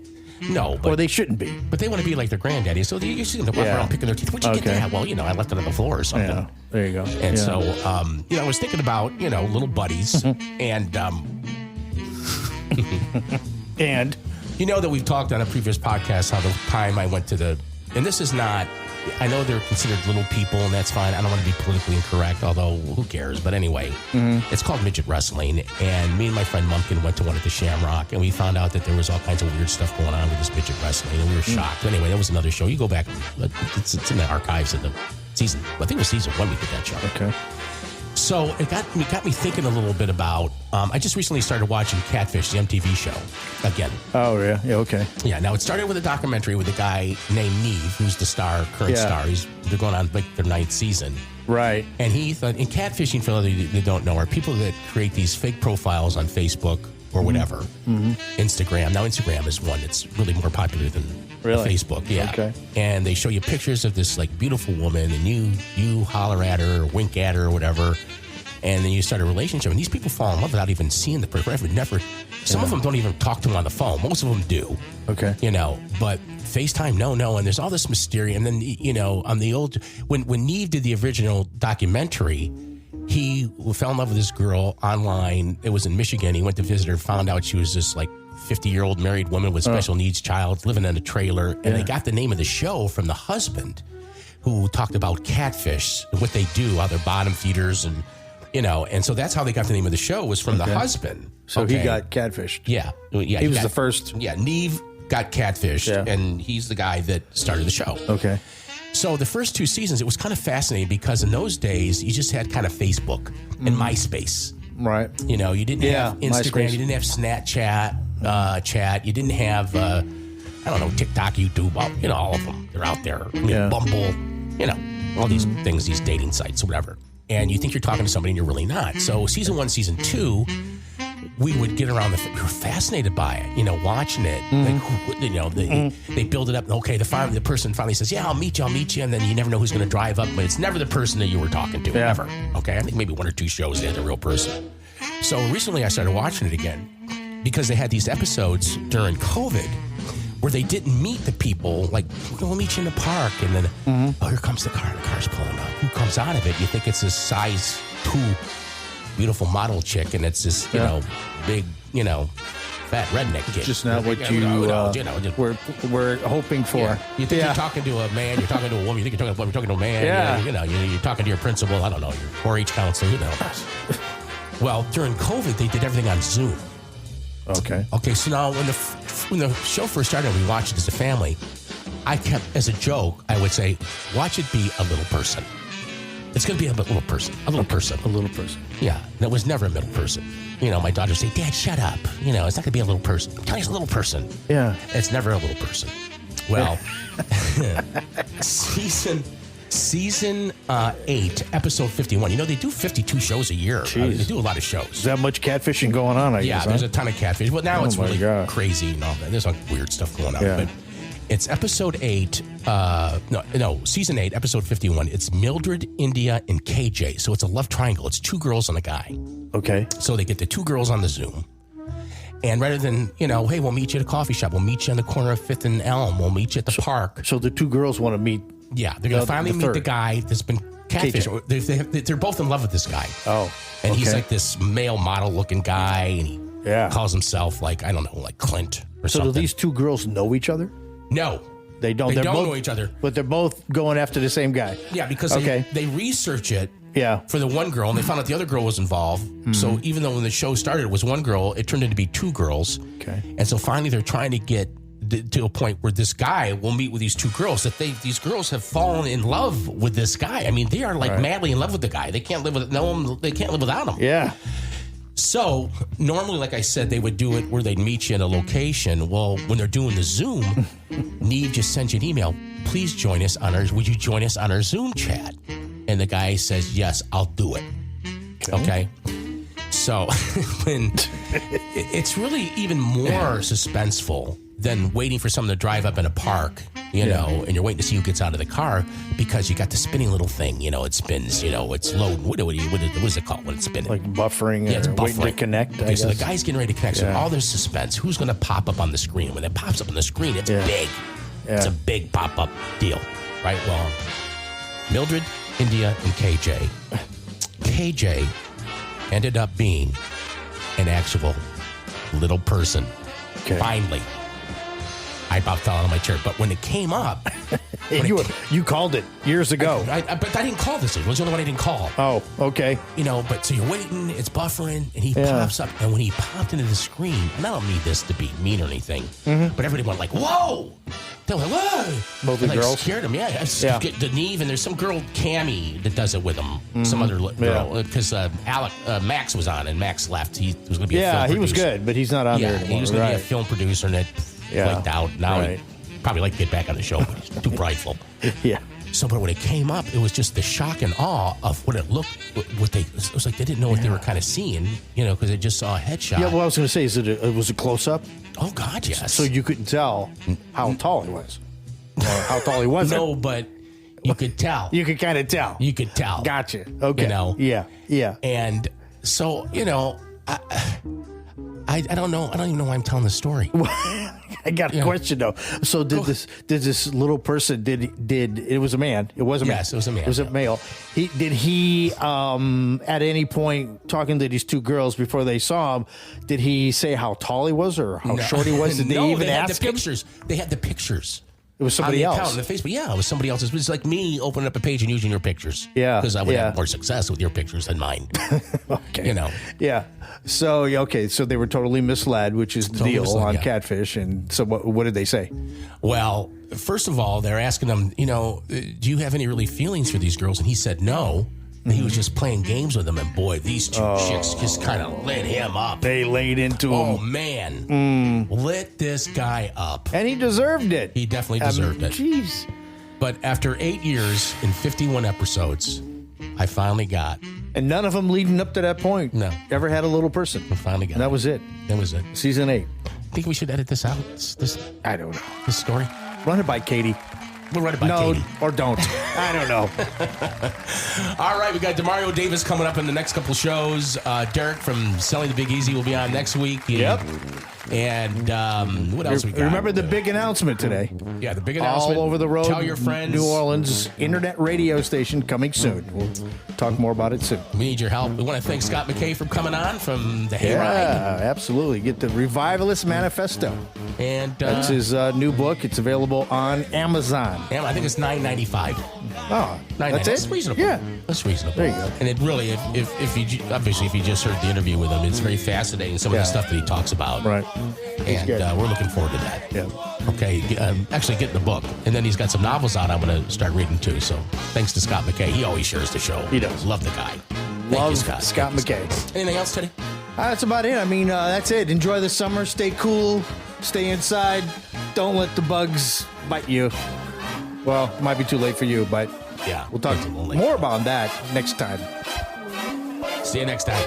No,
or they shouldn't be.
But they want to be like their granddaddy, so you see them walk around picking their teeth. Where'd you get that? Well, I left it on the floor or something.
Yeah, there you go.
And so, I was thinking about, little buddies, and
and
you know that we've talked on a previous podcast how the time I went to and this is not I know they're considered little people, and that's fine. I don't want to be politically incorrect, although who cares? But anyway, it's called midget wrestling. And me and my friend Mckay went to one at the Shamrock, and we found out that there was all kinds of weird stuff going on with this midget wrestling, and we were shocked. But anyway, that was another show. You go back, it's in the archives of the season. I think it was season 1 we did that show.
Okay.
So it got me thinking a little bit about. I just recently started watching Catfish, the MTV show, again.
Oh yeah, yeah, okay.
Yeah. Now it started with a documentary with a guy named Neve, who's the current star. They're going on like their 9th season.
Right.
And he thought, and catfishing, for those of you that don't know, are people that create these fake profiles on Facebook or whatever, Instagram. Now Instagram is one that's really more popular than Facebook. Yeah.
Okay.
And they show you pictures of this like beautiful woman, and you holler at her or wink at her or whatever, and then you start a relationship. And these people fall in love without even seeing the person. Never. Some of them don't even talk to them on the phone. Most of them do.
Okay.
But FaceTime, no. And there's all this mystery. And then, on the old, when Neve did the original documentary, he fell in love with this girl online. It was in Michigan. He went to visit her, found out she was this like 50-year-old married woman with special needs child living in a trailer. And they got the name of the show from the husband, who talked about catfish, what they do, how they're bottom feeders, and so that's how they got the name of the show, was from the husband.
So he got catfished.
Yeah.
He was the first.
Yeah, Neve got catfished, and he's the guy that started the show.
Okay.
So the first 2 seasons, it was kind of fascinating because in those days, you just had kind of Facebook and MySpace.
Right.
You didn't have Instagram,
MySpace.
you didn't have Snapchat, chat, you didn't have, TikTok, YouTube, all of them. They're out there. Bumble, all these things, these dating sites, whatever. And you think you're talking to somebody and you're really not. So season 1, season 2, we would get around we were fascinated by it, watching it. They build it up. Okay, the person finally says, yeah, I'll meet you. And then you never know who's going to drive up, but it's never the person that you were talking to, ever. Okay, I think maybe 1 or 2 shows they had the real person. So recently I started watching it again because they had these episodes during COVID where they didn't meet the people, like, we'll meet you in the park, and then, here comes the car, and the car's pulling up. Who comes out of it? You think it's this size 2 beautiful model chick, and it's this, big, fat redneck kid.
Just not what we're hoping for.
Yeah. You think you're talking to a man, you're talking to a woman, you think you're talking to a woman, you're talking to a man, you're talking to your principal, I don't know, your 4-H counselor, who knows. Well, during COVID, they did everything on Zoom.
Okay.
So now when the show first started, we watched it as a family. I kept, as a joke, I would say, watch it be a little person. It's going to be a little person. A little person.
A little person.
Yeah. And it was never a middle person. My daughter would say, Dad, shut up. It's not going to be a little person. I'm telling you, it's a little person.
Yeah.
It's never a little person. Well, Season 8, episode 51. They do 52 shows a year. They do a lot of shows.
Is that much catfishing going on? I guess,
there's a ton of catfish. Well, now it's really crazy and all that. There's like weird stuff going on.
Yeah.
But it's episode 8. Season 8, episode 51. It's Mildred, India, and KJ. So it's a love triangle. It's 2 girls and a guy.
Okay.
So they get the 2 girls on the Zoom. And rather than, hey, we'll meet you at a coffee shop. We'll meet you on the corner of 5th and Elm. We'll meet you at the park.
So the 2 girls want to meet.
Yeah, they're going to finally meet the guy that's been catfished. They're both in love with this guy.
Oh,
and he's like this male model-looking guy, and he calls himself like Clint or something.
So do these 2 girls know each other?
No,
they don't.
They
They're
don't
both,
know each other,
but they're both going after the same guy.
Yeah, because they research it.
Yeah.
For the one girl, and they found out the other girl was involved. Mm-hmm. So even though when the show started it was 1 girl, it turned into be 2 girls.
Okay.
And so finally they're trying to get to a point where this guy will meet with these 2 girls, that these girls have fallen in love with this guy. I mean, they are like madly in love with the guy. They can't live they can't live without him.
Yeah.
So normally, like I said, they would do it where they'd meet you in a location. Well, when they're doing the Zoom, Neve just sends you an email. Would you join us on our Zoom chat? And the guy says, yes, I'll do it. Okay. So when it's really even more suspenseful than waiting for someone to drive up in a park, and you're waiting to see who gets out of the car, because you got the spinning little thing, it spins, it's loading. What is it called when it's spinning?
Like buffering.
Yeah, it's buffering.
Waiting to connect.
Okay, so the guy's getting ready to connect. So all this suspense. Who's going to pop up on the screen? When it pops up on the screen, it's big. Yeah. It's a big pop-up deal, right? Well, Mildred, India, and KJ. KJ ended up being an actual little person. Okay. Finally. I about fell out of my chair. But when it came up,
you called it years ago.
But I didn't call this. It was the only one I didn't call.
Oh, okay.
But so you're waiting, it's buffering, and he pops up. And when he popped into the screen, and I don't mean this to be mean or anything, but everybody went like, whoa! They're like, whoa!
Both the girls?
Scared him, The Neve, and there's some girl, Cammie, that does it with him. Some other girl. Because Max was on, and Max left. He was going to be a film producer.
He was good, but he's not on there anymore.
He was going to be a film producer, and it flaked out. Now he probably like to get back on the show, but he's too prideful.
Yeah.
So, but when it came up, it was just the shock and awe of what it looked. It was like they didn't know what they were kind of seeing, because they just saw a headshot.
Yeah, what I was going to say is that it was a close up.
Oh God, yes.
So you couldn't tell how tall he was, or how tall he wasn't.
No, but you could tell.
You could kind of tell.
You could tell.
Gotcha. Okay. Yeah.
And so I don't know. I don't even know why I'm telling the story.
I got a question though. So did this little person did it was a man? It was a man.
Yes, it was a man.
It was a male. Did he at any point talking to these two girls before they saw him? Did he say how tall he was or how short he was? Did they even ask him?
They had the pictures.
It was somebody else.
On the Facebook. Yeah, it was somebody else's. It was like me opening up a page and using your pictures.
Yeah.
Because I would have more success with your pictures than mine.
Okay. Yeah. So, so they were totally misled, which is the deal on Catfish. And so what did they say?
Well, first of all, they're asking him, do you have any really feelings for these girls? And he said no. And he was just playing games with them. And boy, these two chicks just kind of lit him up.
They laid into him.
Oh, man. Lit this guy up.
And he deserved it.
He definitely deserved it.
Jeez.
But after 8 years and 51 episodes, I finally got.
And none of them leading up to that point.
No.
Ever had a little person.
I finally got.
That was it.
That was it.
Season 8.
Think we should edit this out?
I don't know.
This story?
Run it by Katie.
We'll run it by Katie.
Or don't. I don't know.
All right, we got Demario Davis coming up in the next couple shows. Derek from Selling the Big Easy will be on next week.
Yep.
And what else we got?
Remember the big announcement today.
Yeah, the big announcement.
All over the road.
Tell your friends.
New Orleans internet radio station coming soon. We'll talk more about it soon.
We need your help. We want to thank Scott Mckay for coming on from the Hayride.
Yeah, absolutely. Get the Revivalist Manifesto.
And
that's his new book. It's available on Amazon.
I think it's $9.95.
Oh,
that's it? That's reasonable.
Yeah.
That's reasonable.
There you go.
And it really, if you just heard the interview with him, it's very fascinating, some of the stuff that he talks about.
Right.
And we're looking forward to that.
Yeah.
Okay. Actually getting the book. And then he's got some novels out I'm going to start reading too. So thanks to Scott Mckay. He always shares the show.
He does.
Love the guy.
Thank you, Scott Mckay.
Anything else today?
That's about it. I mean, that's it. Enjoy the summer. Stay cool. Stay inside. Don't let the bugs bite you. Well, it might be too late for you, but
yeah,
we'll talk more about that next time.
See you next time.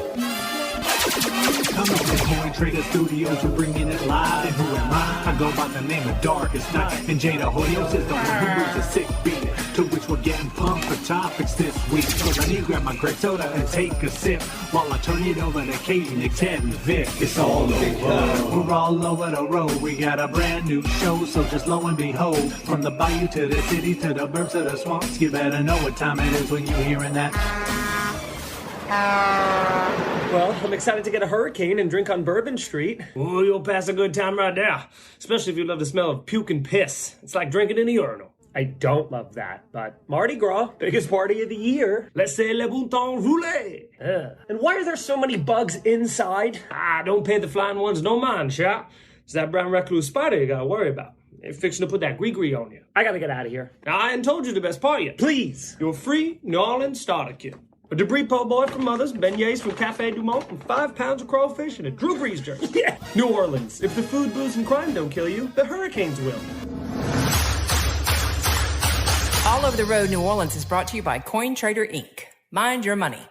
Coming to Coin Trader Studios, we're bringing it live. And who am I? I go by the name of Darkest Night. And Jada Hoyos is the one who brings a sick beat. To which we're getting pumped for topics this week. So I need to grab my grape soda and take a sip while I turn it over to Katie, Nick, Ted, and Vic. It's all over. We're all over the road. We got a brand new show, so just lo and behold. From the bayou to the city to the burbs to the swamps, you better know what time it is when you're hearing that.
Well, I'm excited to get a hurricane and drink on Bourbon Street. Oh, you'll pass a good time right there. Especially if you love the smell of puke and piss. It's like drinking in a urinal. I don't love that, but Mardi Gras, biggest party of the year. Laissez le bon temps rouler. And why are there so many bugs inside? Don't pay the flying ones no mind, sha. It's that brown recluse spider you gotta worry about. They're fixing to put that gree-gree on you. I gotta get out of here. I ain't told you the best part yet. Please, your free New Orleans starter kit. A debris po' boy from Mother's, beignets from Cafe Du Monde, and 5 pounds of crawfish and a Drew Brees jersey. Yeah, New Orleans. If the food, booze, and crime don't kill you, the hurricanes will.
All Over the Road New Orleans is brought to you by Coin Trader Inc. Mind your money.